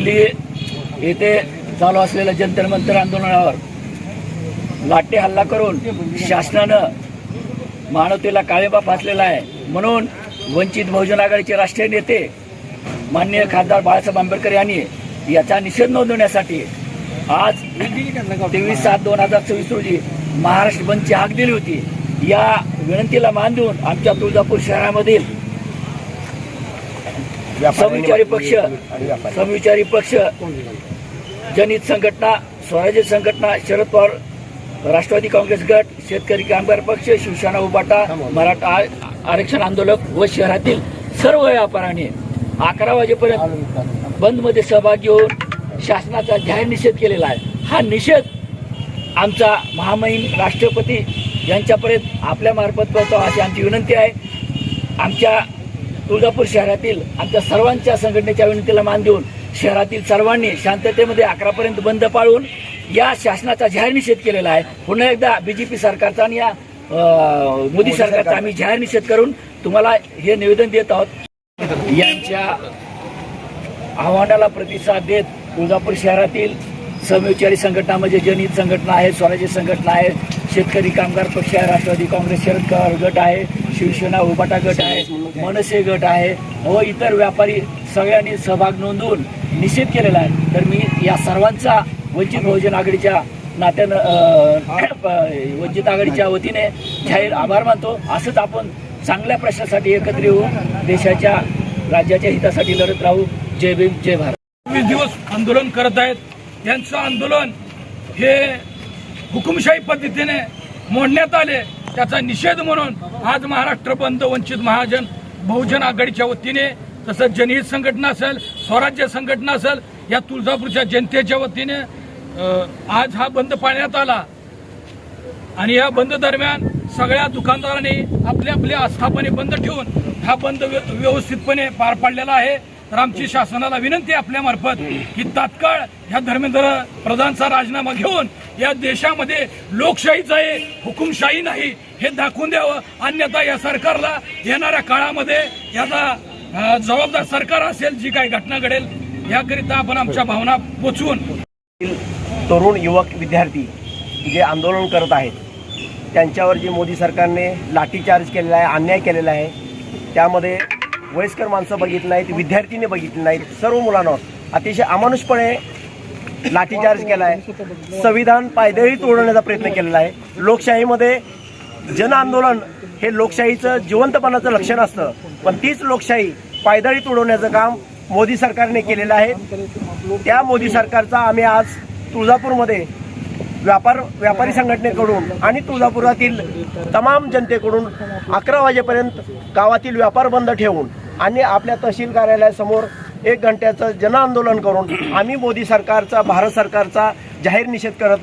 दिल्ली येथे चालू असलेल्या जंतर मंतर आंदोलनावर लाठी हल्ला करून शासनानं मानवतेला काळेबा फासलेला आहे। म्हणून वंचित बहुजन आघाडीचे राष्ट्रीय नेते माननीय खासदार बाळासाहेब आंबेडकर यांनी याचा निषेध नोंदवण्यासाठी आज 23/7/2024 रोजी महाराष्ट्र बंदची हाक दिली होती। या विनंतीला मान देऊन आमच्या तुळजापूर शहरामधील समविचारी पक्ष, जनहित संघटना, स्वराज्य संघटना, शरद पवार राष्ट्रवादी काँग्रेस गट, शेतकरी कामगार पक्ष, शिवसेना उभाटा, मराठा आरक्षण आंदोलक व शहरातील सर्व व्यापाऱ्यांनी 11 वाजेपर्यंत बंदमध्ये सहभागी होऊन शासनाचा जाहीर निषेध केलेला आहे। हा निषेध आमचा महामहिम राष्ट्रपती यांच्यापर्यंत आपल्या मार्फत पोहोचावा अशी आमची विनंती आहे। आमच्या तुळजापूर शहरातील आमच्या सर्वांच्या संघटनेच्या विनंतीला मान देऊन शहरातील सर्वांनी शांततेमध्ये 11 पर्यंत बंद पाळून या शासनाचा जाहीर निषेध केलेला आहे। पुन्हा एकदा बीजेपी सरकारचा आणि या मोदी सरकारचा आम्ही जाहीर निषेध करून तुम्हाला हे निवेदन देत आहोत। यांच्या आव्हानाला प्रतिसाद देत तुळजापूर शहरातील समविचारी संघटना म्हणजे जनहित संघटना आहे, स्वराज्य संघटना आहे, शेतकरी कामगार पक्ष आहे, राष्ट्रवादी काँग्रेस शरद पवार गट आहे, शिवसेना उभाटा गट आहे, मनसे गट आहे व इतर व्यापारी सगळ्यांनी सहभाग नोंदवून निषेध केलेला आहे। तर मी या सर्वांचा वंचित बहुजन आघाडीच्या नात्यानं वंचित आघाडीच्या वतीने जाहीर आभार मानतो। असंच आपण चांगल्या प्रश्नासाठी एकत्र येऊन देशाच्या राज्याच्या हितासाठी लढत राहू। जय भीम, जय भारत। 20 दिवस आंदोलन करत आहेत। यांचं आंदोलन हे हुकुमशाही पद्धतीने मोडण्यात आले, त्याचा निषेध म्हणून आज महाराष्ट्र बंद वंचित बहुजन आघाडीच्या वतीने, तसंच जनहित संघटना असेल, स्वराज्य संघटना असेल, या तुळजापूरच्या जनतेच्या वतीने आज हा बंद पाळण्यात आला। आणि या बंद दरम्यान सगळ्या दुकानदारांनी आपले आपले आस्थापने बंद ठेवून हा बंद व्यवस्थितपणे पार पाडलेला आहे। तर आमची शासनाला विनंती आहे आपल्या मार्फत की तात्काळ ह्या धर्मेंद्र प्रधानचा राजीनामा घेऊन या देशामध्ये लोकशाहीच आहे, हुकुमशाही नाही हे दाखवून द्यावं। अन्यथा या सरकारला येणाऱ्या काळामध्ये याचा जबाबदार सरकार असेल, जी काही घटना घडेल याकरिता आपण आमच्या भावना पोचवून तरुण युवक विद्यार्थी जे आंदोलन करत आहेत त्यांच्यावर जे मोदी सरकारने लाठीचार्ज केलेला आहे, अन्याय केलेला आहे, त्यामध्ये वयस्कर माणसं बघितली नाहीत, विद्यार्थीने बघितली नाहीत, सर्व मुलांवर अतिशय अमानुषपणे लाठीचार्ज केला आहे। संविधान पायदळी तोडण्याचा प्रयत्न केलेला आहे। लोकशाहीमध्ये जन आंदोलन हे लोकशाहीचं जिवंतपणाचं लक्षण असतं, पण तीच लोकशाही पायदळी तोडवण्याचं काम मोदी सरकारने केलेलं आहे। त्या मोदी सरकारचा आम्ही आज तुळजापूरमध्ये व्यापारी संघटनेकडून आणि तुळजापुरातील तमाम जनतेकडून 11 वाजेपर्यंत गावातील व्यापार बंद ठेवून आणि आपल्या तहसील कार्यालयासमोर 1 घंट्याचं जनआंदोलन करून आम्ही मोदी सरकारचा, भारत सरकारचा जाहीर निषेध करत